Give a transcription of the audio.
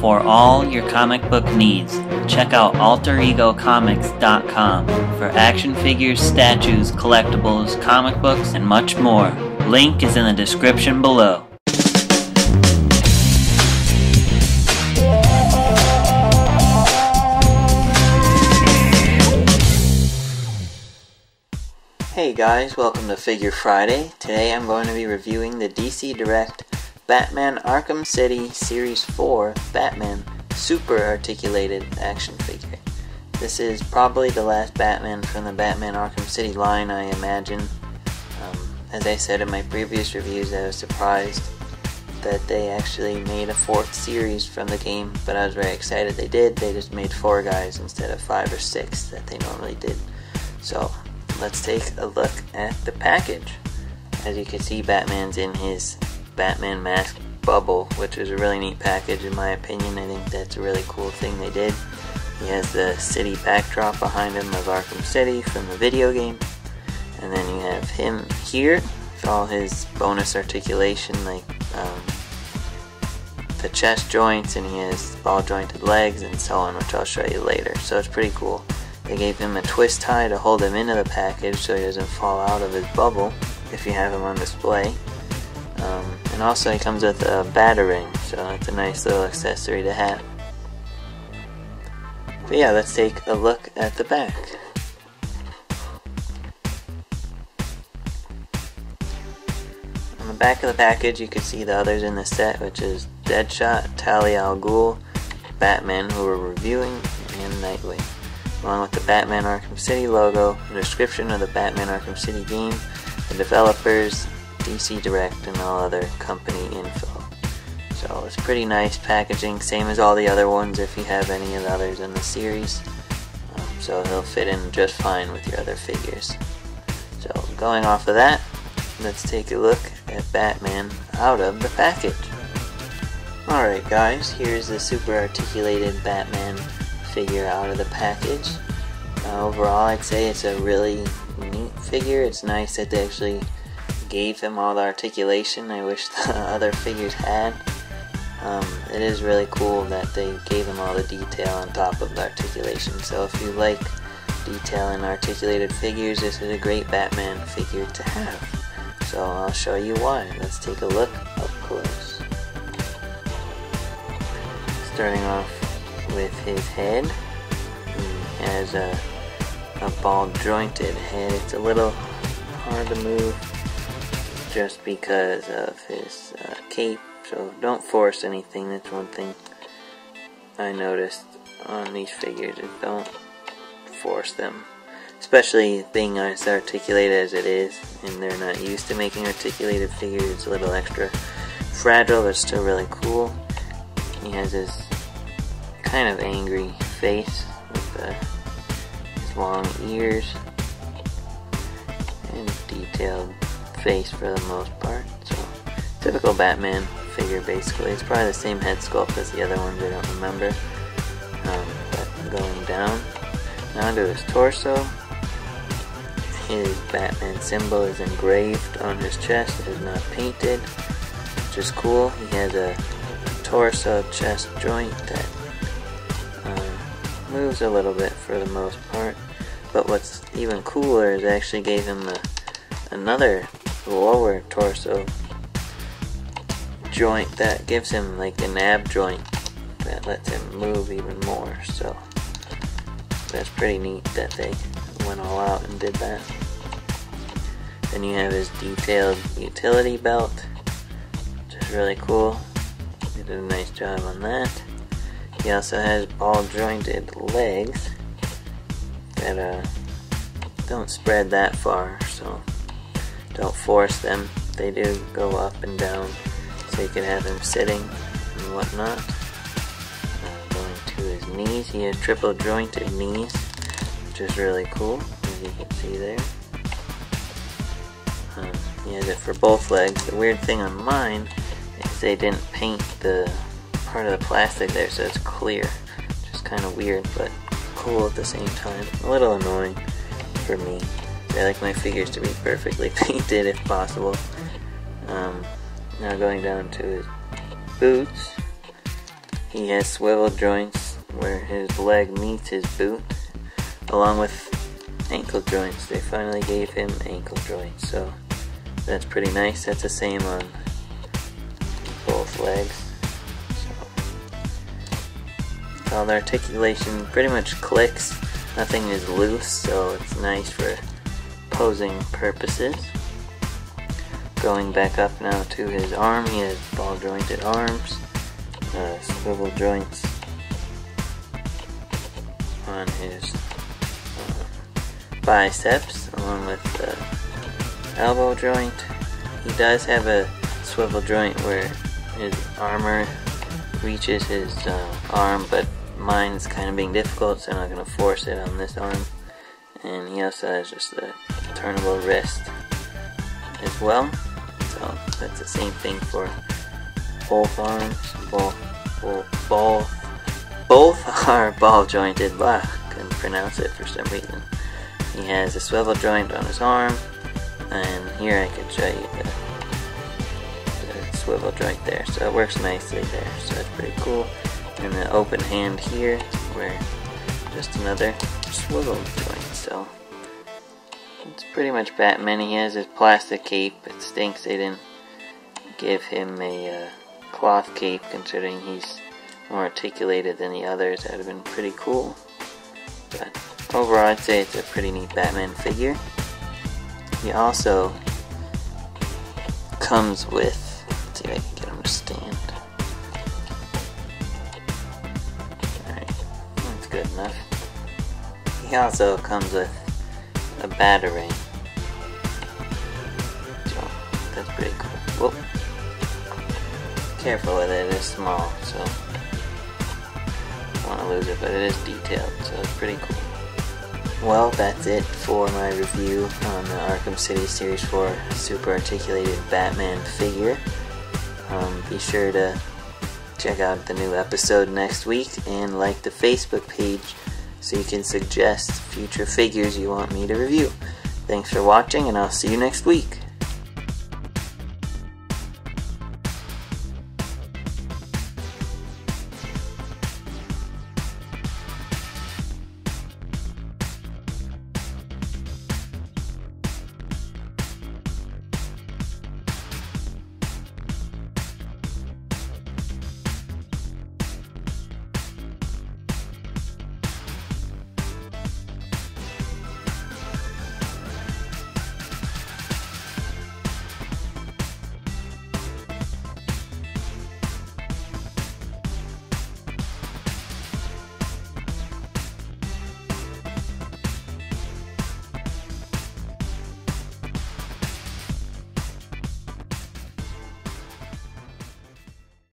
for all your comic book needs. Check out alteregocomics.com for action figures, statues, collectibles, comic books, and much more. Link is in the description below. Hey guys, welcome to Figure Friday. Today I'm going to be reviewing the DC Direct Batman Arkham City Series 4 Batman Super Articulated action figure. This is probably the last Batman from the Batman Arkham City line, I imagine. As I said in my previous reviews, I was surprised that they actually made a 4th series from the game, but I was very excited they did. They just made 4 guys instead of 5 or 6 that they normally did. So let's take a look at the package. As you can see, Batman's in his Batman mask bubble, which is a really neat package in my opinion. I think that's a really cool thing they did. He has the city backdrop behind him of Arkham City from the video game. And then you have him here with all his bonus articulation, like the chest joints, and he has ball jointed legs and so on, which I'll show you later. So it's pretty cool. They gave him a twist tie to hold him into the package so he doesn't fall out of his bubble if you have him on display. And also he comes with a batarang, so that's a nice little accessory to have. But yeah, let's take a look at the back. On the back of the package you can see the others in the set, which is Deadshot, Talia al Ghul, Batman, who we're reviewing, and Nightwing, along with the Batman Arkham City logo, a description of the Batman Arkham City game, the developers, DC Direct, and all other company info. So it's pretty nice packaging, same as all the other ones if you have any of the others in the series. So he'll fit in just fine with your other figures. So going off of that, let's take a look at Batman out of the package. Alright guys, here's the super articulated Batman figure out of the package. Overall, I'd say it's a really neat figure. It's nice that they actually gave him all the articulation I wish the other figures had. It is really cool that they gave him all the detail on top of the articulation. So if you like detail in articulated figures, this is a great Batman figure to have. So I'll show you why. Let's take a look up close. Starting off with his head. He has a ball jointed head. It's a little hard to move just because of his cape, so don't force anything. That's one thing I noticed on these figures, is don't force them, especially being as articulated as it is, and they're not used to making articulated figures. It's a little extra fragile, but still really cool. He has his kind of angry face with his long ears and detailed face for the most part. So typical Batman figure basically. It's probably the same head sculpt as the other ones, I don't remember. But going down, now to his torso, his Batman symbol is engraved on his chest. It is not painted, which is cool. He has a torso chest joint that moves a little bit for the most part. But what's even cooler is they actually gave him another lower torso joint that gives him like an ab joint that lets him move even more. So that's pretty neat that they went all out and did that. Then you have his detailed utility belt, which is really cool. They did a nice job on that. He also has ball jointed legs that don't spread that far, so don't force them. They do go up and down, so you can have him sitting and whatnot. Going to his knees, he has triple jointed knees, which is really cool, as you can see there. He has it for both legs. The weird thing on mine is they didn't paint the part of the plastic there, so it's clear. Just kind of weird, but cool at the same time. A little annoying for me. I like my figures to be perfectly painted if possible. Now going down to his boots. He has swivel joints where his leg meets his boot, along with ankle joints. They finally gave him ankle joints, so that's pretty nice. That's the same on both legs. So all the articulation pretty much clicks. Nothing is loose, so it's nice for posing purposes. Going back up now to his arm, he has ball jointed arms, swivel joints on his biceps, along with the elbow joint. He does have a swivel joint where his armor reaches his arm, but mine's kind of being difficult, so I'm not going to force it on this arm. And he also has just a turnable wrist as well, so that's the same thing for both arms. Both are ball jointed. Blah, couldn't pronounce it for some reason. He has a swivel joint on his arm, and here I can show you the swivel joint there, so it works nicely there, so that's pretty cool. And the open hand here, where just another swivel joint, so it's pretty much Batman. He has his plastic cape. It stinks they didn't give him a cloth cape, considering he's more articulated than the others. That would have been pretty cool. But overall, I'd say it's a pretty neat Batman figure. He also comes with, let's see if I can get him to stand. Alright, that's good enough. He also comes with a batarang. So, that's pretty cool. Whoop. Careful with it, it is small, so don't want to lose it, but it is detailed, so it's pretty cool. Well, that's it for my review on the Arkham City Series 4 Super Articulated Batman figure. Be sure to check out the new episode next week and like the Facebook page so you can suggest future figures you want me to review. Thanks for watching, and I'll see you next week.